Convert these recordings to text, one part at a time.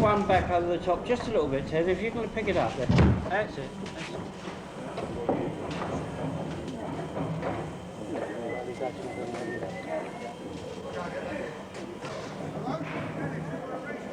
one back over the top just a little bit, Ted, if you're going to pick it up there. That's it. That's it.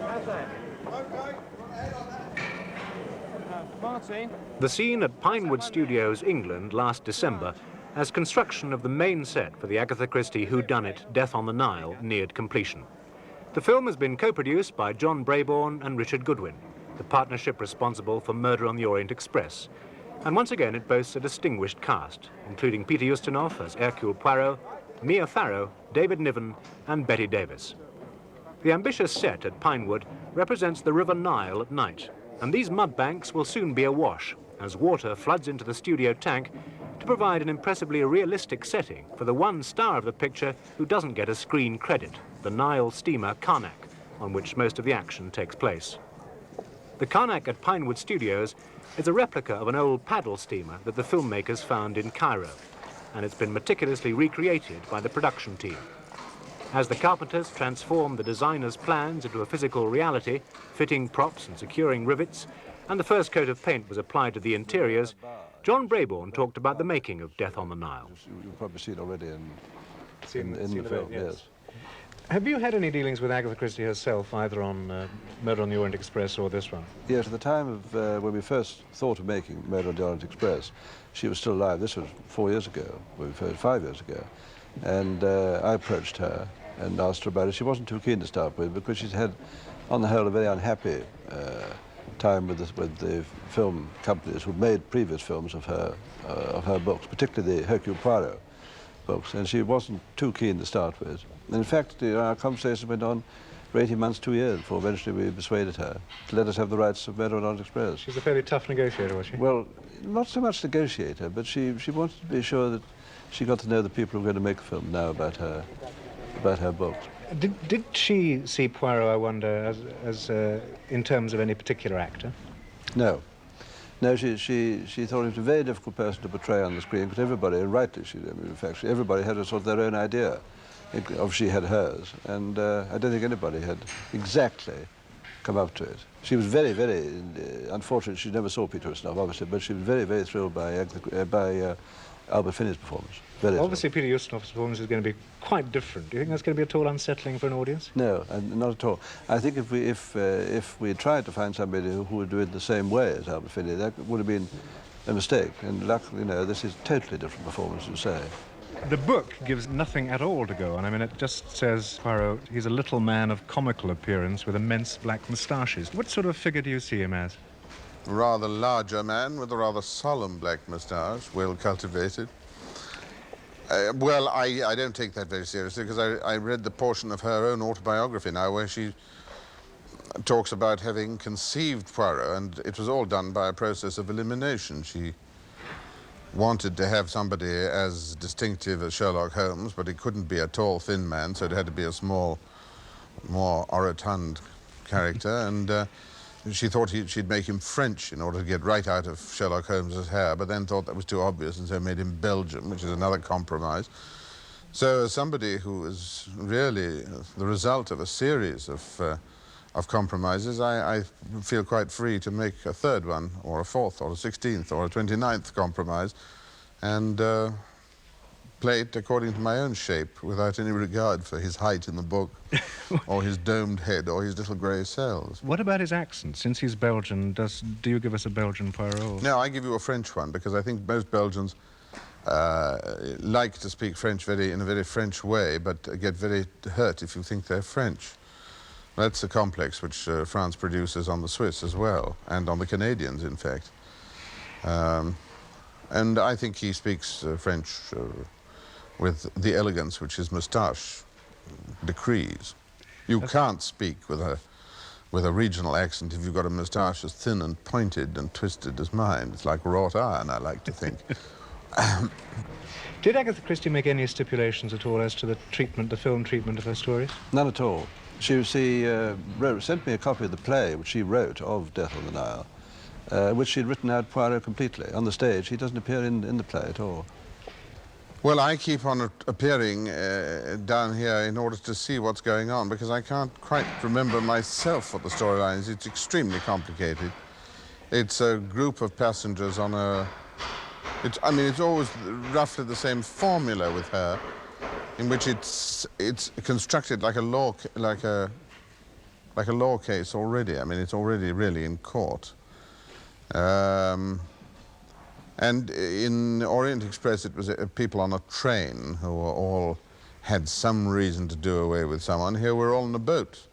How's that? Martin? The scene at Pinewood Studios, England, last December, as construction of the main set for the Agatha Christie whodunit Death on the Nile neared completion. The film has been co-produced by John Brabourne and Richard Goodwin, the partnership responsible for Murder on the Orient Express. And once again it boasts a distinguished cast, including Peter Ustinov as Hercule Poirot, Mia Farrow, David Niven and Bette Davis. The ambitious set at Pinewood represents the River Nile at night, and these mud banks will soon be awash as water floods into the studio tank to provide an impressively realistic setting for the one star of the picture who doesn't get a screen credit, the Nile steamer Karnak, on which most of the action takes place. The Karnak at Pinewood Studios is a replica of an old paddle steamer that the filmmakers found in Cairo, and it's been meticulously recreated by the production team. As the carpenters transformed the designer's plans into a physical reality, fitting props and securing rivets, and the first coat of paint was applied to the interiors, John Brabourne talked about the making of Death on the Nile. You've probably seen it already in the film, yes. Have you had any dealings with Agatha Christie herself, either on Murder on the Orient Express or this one? Yes, at the time of when we first thought of making Murder on the Orient Express, she was still alive. This was 4 years ago, 5 years ago. And I approached her and asked her about it. She wasn't too keen to start with because she's had, on the whole, a very unhappy time with the film companies who made previous films of her books, particularly the Hercule Poirot books, and she wasn't too keen to start with. And in fact, our conversation went on for 18 months, 2 years, before eventually we persuaded her to let us have the rights of Murder on the Orient Express. She's a fairly tough negotiator, was she? Well, not so much negotiator, but she wanted to be sure that she got to know the people who were going to make the film now about her books. Did she see Poirot, I wonder, as in terms of any particular actor? No. No, she thought he was a very difficult person to portray on the screen, because everybody, and rightly, in fact, everybody had a sort of their own idea. She had hers, and I don't think anybody had exactly come up to it. She was very, very, unfortunate she never saw Peter Ustinov, obviously, but she was very, very thrilled by Albert Finney's performance. Obviously, Peter Ustinov's performance is going to be quite different. Do you think that's going to be at all unsettling for an audience? No, not at all. I think if we tried to find somebody who would do it the same way as Albert Finney, that would have been a mistake. And luckily, you know, this is a totally different performance, you say. The book gives nothing at all to go on. I mean, it just says, Poirot, he's a little man of comical appearance with immense black moustaches. What sort of figure do you see him as? A rather larger man with a rather solemn black moustache, well cultivated. Well, I don't take that very seriously, because I read the portion of her own autobiography now where she talks about having conceived Poirot, and it was all done by a process of elimination. She wanted to have somebody as distinctive as Sherlock Holmes, but he couldn't be a tall, thin man, so it had to be a small, more orotund character, and she thought she'd make him French in order to get right out of Sherlock Holmes's hair, but then thought that was too obvious, and so made him Belgian, which is another compromise. So as somebody who is really the result of a series of compromises, I feel quite free to make a third one, or a fourth, or a 16th, or a 29th compromise, and play it according to my own shape, without any regard for his height in the book, or his domed head, or his little grey cells. What about his accent? Since he's Belgian, do you give us a Belgian Poirot? No, I give you a French one, because I think most Belgians like to speak French in a very French way, but get very hurt if you think they're French. That's a complex which France produces on the Swiss as well, and on the Canadians, in fact. And I think he speaks French with the elegance which his moustache decrees. You can't speak with a regional accent if you've got a moustache as thin and pointed and twisted as mine. It's like wrought iron, I like to think. Did Agatha Christie make any stipulations at all as to the film treatment of her stories? None at all. She sent me a copy of the play which she wrote of Death on the Nile, which she'd written out Poirot completely. On the stage, he doesn't appear in the play at all. Well, I keep on appearing down here in order to see what's going on, because I can't quite remember myself what the storyline is. It's extremely complicated. It's a group of passengers on a... I mean, it's always roughly the same formula with her, in which it's constructed like a law case already. I mean, it's already really in court. And in Orient Express, it was people on a train who were all had some reason to do away with someone. Here we're all on a boat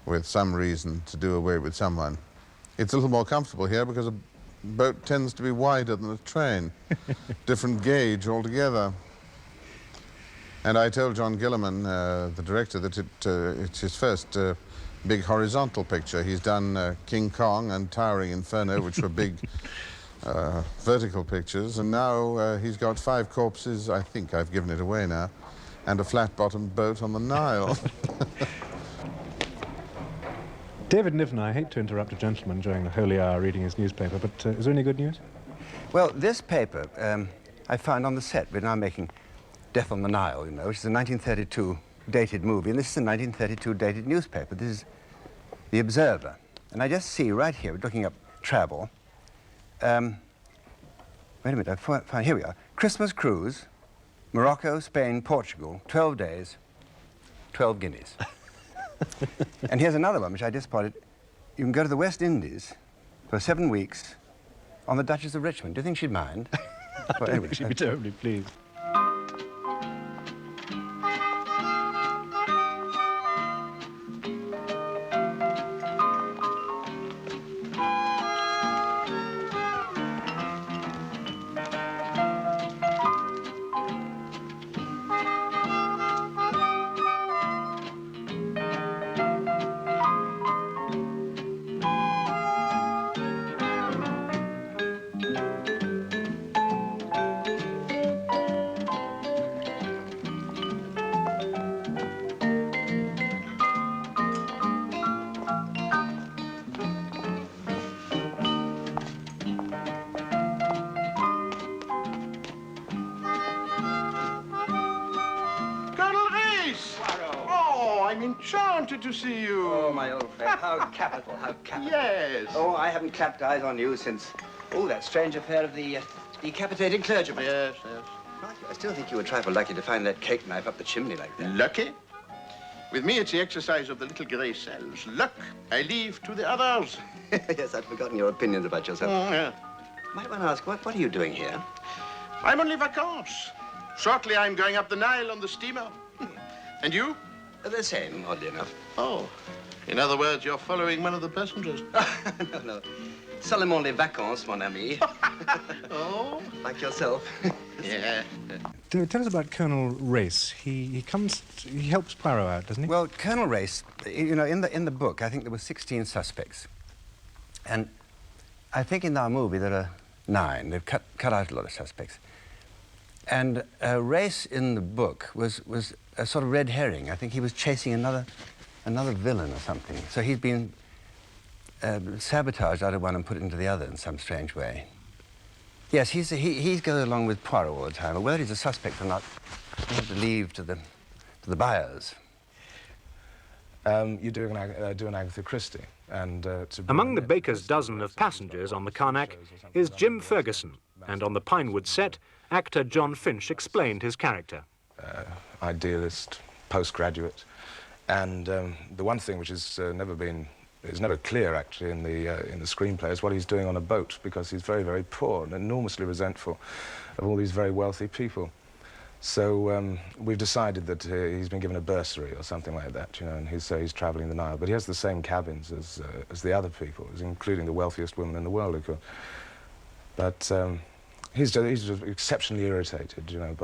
with some reason to do away with someone. It's a little more comfortable here because a boat tends to be wider than a train. Different gauge altogether. And I told John Guillermin, the director, that it's his first big horizontal picture. He's done King Kong and Towering Inferno, which were big vertical pictures, and now he's got 5 corpses, I think I've given it away now, and a flat-bottomed boat on the Nile. David Niven, I hate to interrupt a gentleman during the holy hour reading his newspaper, but is there any good news? Well, this paper I found on the set. We're now making Death on the Nile, you know, which is a 1932 dated movie, and this is a 1932 dated newspaper. This is The Observer. And I just see right here, we're looking up travel. Wait a minute, I found, here we are. Christmas cruise, Morocco, Spain, Portugal, 12 days, 12 guineas. And here's another one, which I just spotted. You can go to the West Indies for 7 weeks on the Duchess of Richmond. Do you think she'd mind? Well, anyway, She'd be terribly pleased. Enchanted to see you. Oh, my old friend, how capital, how capital. Yes. Oh, I haven't clapped eyes on you since, that strange affair of the decapitated clergyman. Yes, yes. I still think you were a trifle lucky to find that cake knife up the chimney like that. Lucky? With me, it's the exercise of the little grey cells. Luck, I leave to the others. Yes, I'd forgotten your opinions about yourself. Oh, yeah. Might one ask, what are you doing here? I'm on vacances. Shortly, I'm going up the Nile on the steamer. And you? The same, oddly enough. Oh. In other words, you're following one of the passengers. No. Seulement les vacances, mon ami. Oh? Like yourself. Yeah. Tell us about Colonel Race. He helps Poirot out, doesn't he? Well, Colonel Race, you know, in the book, I think there were 16 suspects. And I think in our movie there are 9. They've cut out a lot of suspects. And Race in the book was a sort of red herring. I think he was chasing another villain or something. So he'd been sabotaged out of one and put into the other in some strange way. Yes, he goes along with Poirot all the time. But whether he's a suspect or not, we have to leave to the buyers. You do an Agatha Christie. And among the baker's dozen of passengers on the Karnak is Jim Ferguson, and on the Pinewood set, actor John Finch explained his character. Idealist, postgraduate, and the one thing which is never clear actually in the screenplay is what he's doing on a boat, because he's very, very poor and enormously resentful of all these very wealthy people. So we've decided that he's been given a bursary or something like that, you know, and he's travelling the Nile, but he has the same cabins as the other people, including the wealthiest woman in the world, of course. But he's just exceptionally irritated, you know,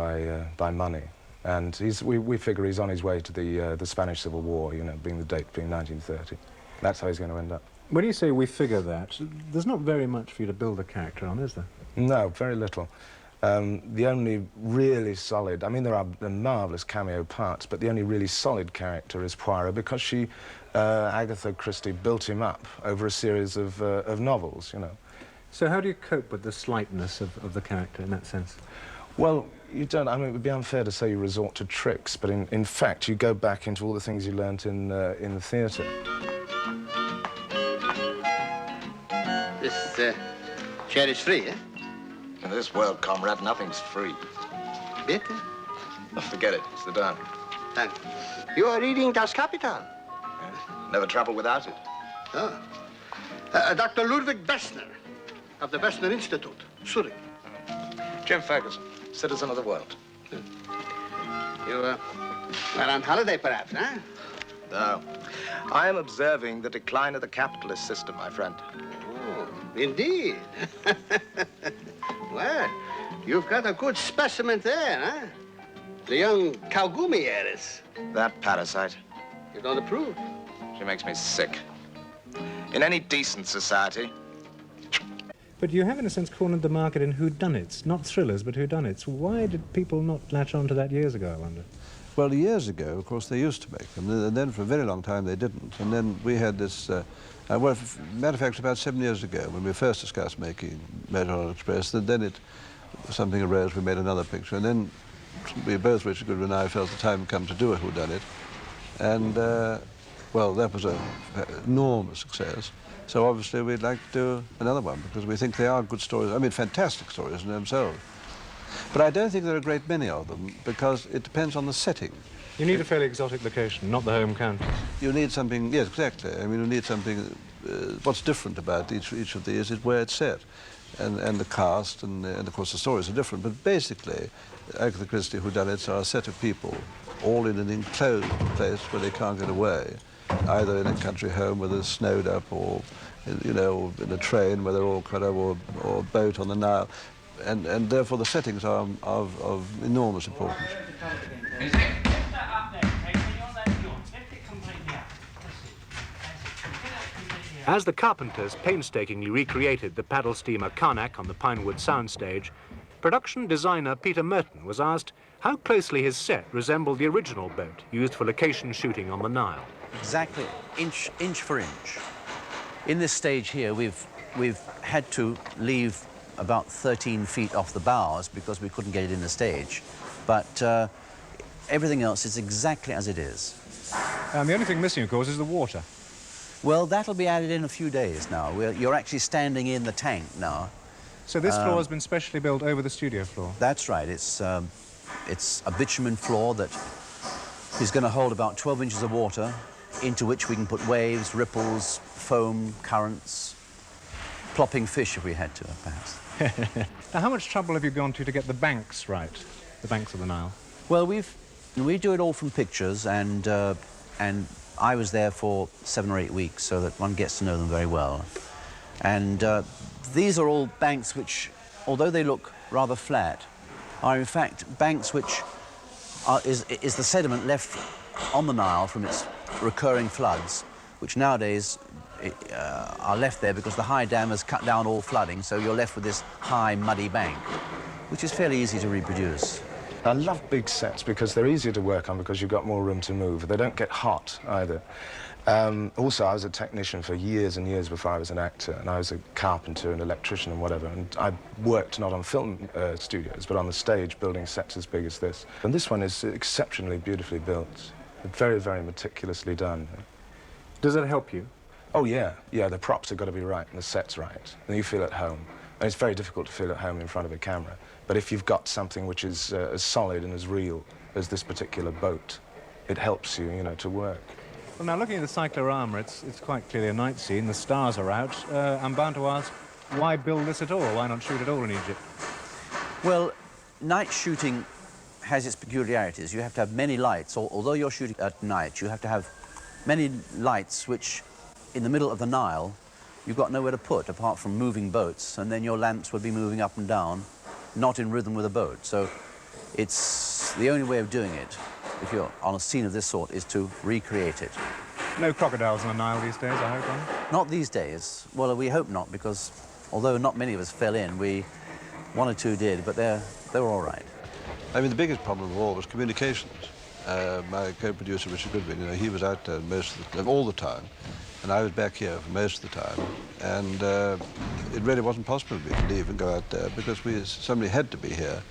by money. And we figure he's on his way to the Spanish Civil War, you know, being the date being 1930. That's how he's going to end up. When you say we figure that, there's not very much for you to build a character on, is there? No, very little. The only really solid, I mean, there are marvellous cameo parts, but the only really solid character is Poirot, because Agatha Christie built him up over a series of novels, you know. So how do you cope with the slightness of the character in that sense? Well, you don't. I mean, it would be unfair to say you resort to tricks, but in fact, you go back into all the things you learnt in the theatre. This chair is free, eh? In this world, comrade, nothing's free. Bitte? Oh, forget it. Sit down. Thank you. You are reading Das Kapital. Never travel without it. Oh. Dr. Ludwig Bessner of the Bessner Institute, Zurich. Jim Ferguson, citizen of the world. You are on holiday, perhaps, huh? No. I am observing the decline of the capitalist system, my friend. Oh, indeed. Well, you've got a good specimen there, huh? The young Kaugumi heiress. That parasite. You don't approve? She makes me sick. In any decent society. But you have, in a sense, cornered the market in whodunits, not thrillers, but whodunits. Why did people not latch on to that years ago, I wonder? Well, years ago, of course, they used to make them, and then for a very long time they didn't. And then we had this, well, matter of fact, about 7 years ago, when we first discussed making Orient Express, then something arose, we made another picture, and then we both, Richard Goodwin and I, felt the time had come to do a whodunit. And, well, that was an enormous success. So obviously we'd like to do another one, because we think they are good stories, I mean, fantastic stories in themselves. But I don't think there are a great many of them, because it depends on the setting. You need a fairly exotic location, not the home county. You need something, yes, exactly. I mean, you need something, what's different about each of these is where it's set, and the cast, and of course the stories are different. But basically, Agatha Christie whodunits are a set of people, all in an enclosed place where they can't get away, either in a country home where they're snowed up, or, you know, in a train where they're all cut up, or a boat on the Nile. And therefore the settings are of enormous importance. As the carpenters painstakingly recreated the paddle steamer Karnak on the Pinewood soundstage, production designer Peter Merton was asked how closely his set resembled the original boat used for location shooting on the Nile. Exactly, inch for inch. In this stage here, we've had to leave about 13 feet off the bows because we couldn't get it in the stage. But everything else is exactly as it is. And the only thing missing, of course, is the water. Well, that'll be added in a few days now. You're actually standing in the tank now. So this floor has been specially built over the studio floor? That's right. It's a bitumen floor that is going to hold about 12 inches of water, into which we can put waves, ripples, foam, currents, plopping fish if we had to, perhaps. Now, how much trouble have you gone to get the banks right, the banks of the Nile? Well, we do it all from pictures, and I was there for 7 or 8 weeks, so that one gets to know them very well. And these are all banks which, although they look rather flat, are in fact banks which is the sediment left on the Nile from its recurring floods, which nowadays are left there because the high dam has cut down all flooding, so you're left with this high, muddy bank, which is fairly easy to reproduce. I love big sets because they're easier to work on because you've got more room to move. They don't get hot either. Also, I was a technician for years and years before I was an actor, and I was a carpenter and electrician and whatever, and I worked not on film studios, but on the stage, building sets as big as this. And this one is exceptionally beautifully built, very, very meticulously done. Does it help you? Oh, yeah. Yeah, the props have got to be right and the set's right, and you feel at home. And it's very difficult to feel at home in front of a camera, but if you've got something which is as solid and as real as this particular boat, it helps you, you know, to work. Well, now, looking at the cyclorama, it's quite clearly a night scene. The stars are out. I'm bound to ask, why build this at all? Why not shoot it all in Egypt? Well, night shooting has its peculiarities. You have to have many lights. Although you're shooting at night, you have to have many lights which, in the middle of the Nile, you've got nowhere to put apart from moving boats, and then your lamps would be moving up and down, not in rhythm with a boat. So it's the only way of doing it, if you're on a scene of this sort, is to recreate it. No crocodiles on the Nile these days, I hope, are there? Not these days. Well, we hope not, because although not many of us fell in, one or two did, but they were all right. I mean, the biggest problem of all was communications. My co-producer, Richard Goodwin, you know, he was out there all the time, and I was back here for most of the time, and it really wasn't possible for me to leave and go out there because somebody had to be here.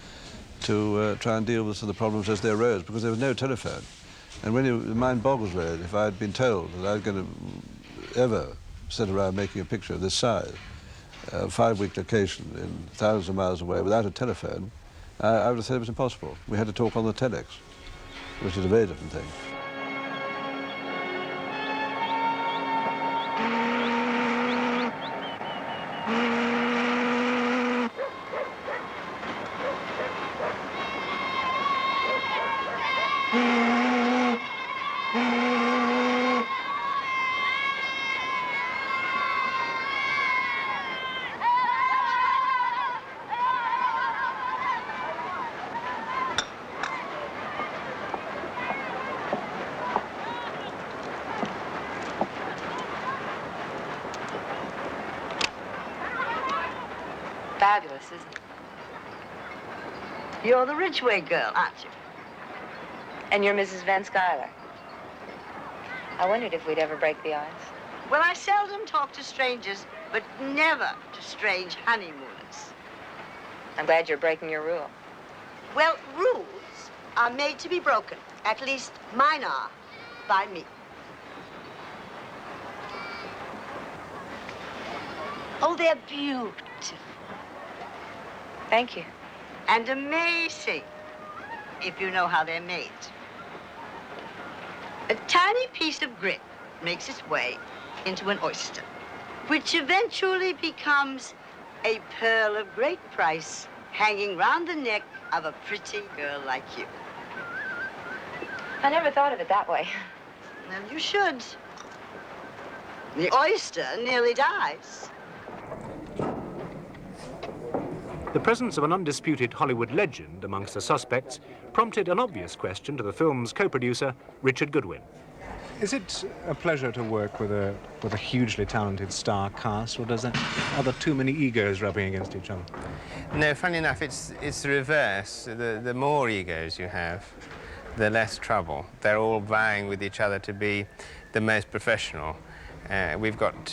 to try and deal with some of the problems as they arose, because there was no telephone. And really, the mind boggles me if I had been told that I was going to ever sit around making a picture of this size, a 5-week location in thousands of miles away without a telephone, I would have said it was impossible. We had to talk on the telex, which is a very different thing. Fabulous, isn't it? You're the Ridgway girl, aren't you? And you're Mrs. Van Schuyler. I wondered if we'd ever break the ice. Well, I seldom talk to strangers, but never to strange honeymooners. I'm glad you're breaking your rule. Well, rules are made to be broken. At least mine are, by me. Oh, they're beautiful. Thank you. And amazing, if you know how they're made. A tiny piece of grit makes its way into an oyster, which eventually becomes a pearl of great price hanging round the neck of a pretty girl like you. I never thought of it that way. Well, you should. The oyster nearly dies. The presence of an undisputed Hollywood legend amongst the suspects prompted an obvious question to the film's co-producer, Richard Goodwin. Is it a pleasure to work with a hugely talented star cast, or are there too many egos rubbing against each other? No, funny enough, it's the reverse. The more egos you have, the less trouble. They're all vying with each other to be the most professional. We've got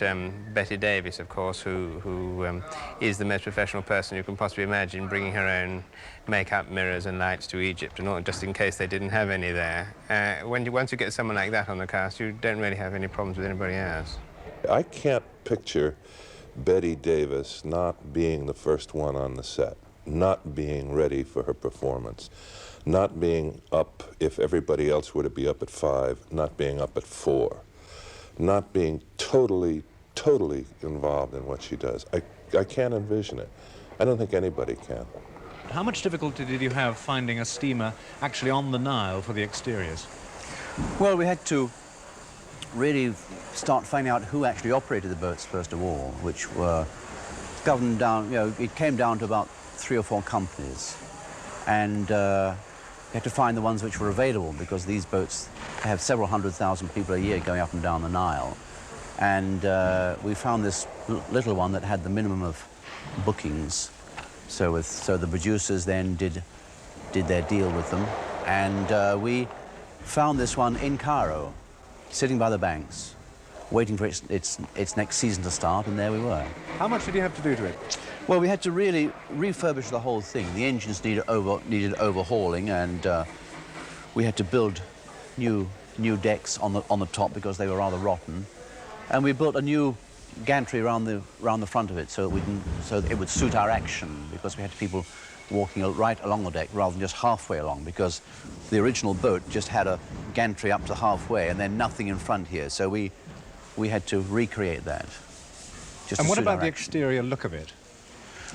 Bette Davis, of course, who is the most professional person you can possibly imagine, bringing her own makeup, mirrors and lights to Egypt, and all, just in case they didn't have any there. Once you get someone like that on the cast, you don't really have any problems with anybody else. I can't picture Bette Davis not being the first one on the set, not being ready for her performance, not being up if everybody else were to be up at 5, not being up at 4. Not being totally involved in what she does. I can't envision it. I don't think anybody can. How much difficulty did you have finding a steamer actually on the Nile for the exteriors? Well, we had to really start finding out who actually operated the boats first of all, which were governed down, it came down to about 3 or 4 companies. And we had to find the ones which were available, because these boats have several 100,000 people a year going up and down the Nile. And we found this little one that had the minimum of bookings. So the producers then did their deal with them. And we found this one in Cairo, sitting by the banks, waiting for its next season to start, and there we were. How much did you have to do to it? Well, we had to really refurbish the whole thing. The engines needed overhauling, and we had to build new decks on the top because they were rather rotten. And we built a new gantry around the front of it so that it would suit our action, because we had people walking right along the deck rather than just halfway along, because the original boat just had a gantry up to halfway and then nothing in front here. So we had to recreate that. And what about the exterior look of it?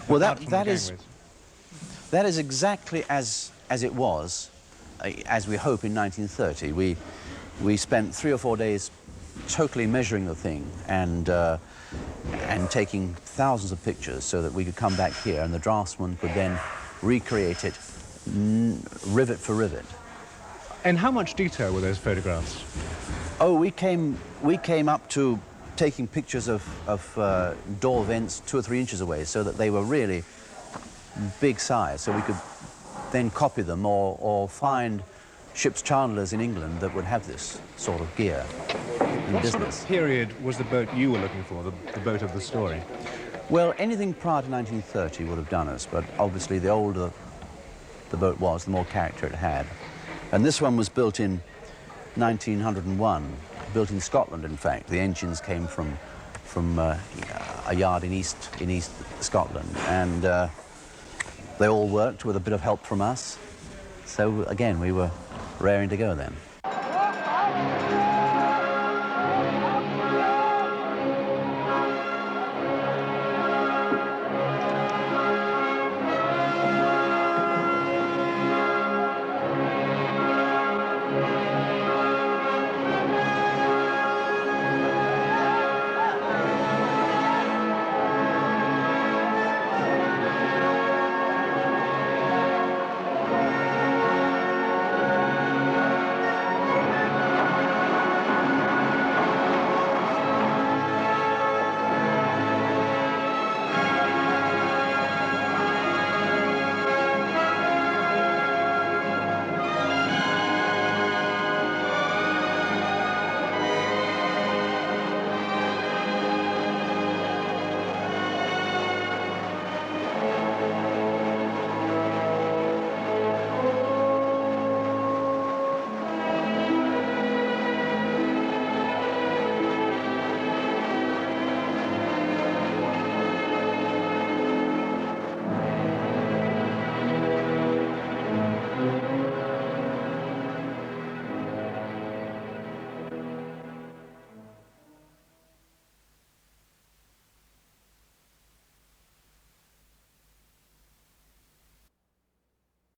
Well, that is exactly as it was, as we hope, in 1930. We spent 3 or 4 days totally measuring the thing and taking thousands of pictures so that we could come back here and the draftsman could then recreate it rivet for rivet. And how much detail were those photographs? Oh, we came up to taking pictures of door vents 2 or 3 inches away, so that they were really big size, so we could then copy them or find ship's chandlers in England that would have this sort of gear in what business. What sort of period was the boat you were looking for, the boat of the story? Well, anything prior to 1930 would have done us, but obviously the older the boat was, the more character it had. And this one was built in 1901, built in Scotland, in fact. The engines came from a yard in East Scotland, and they all worked with a bit of help from us. So again, we were raring to go then.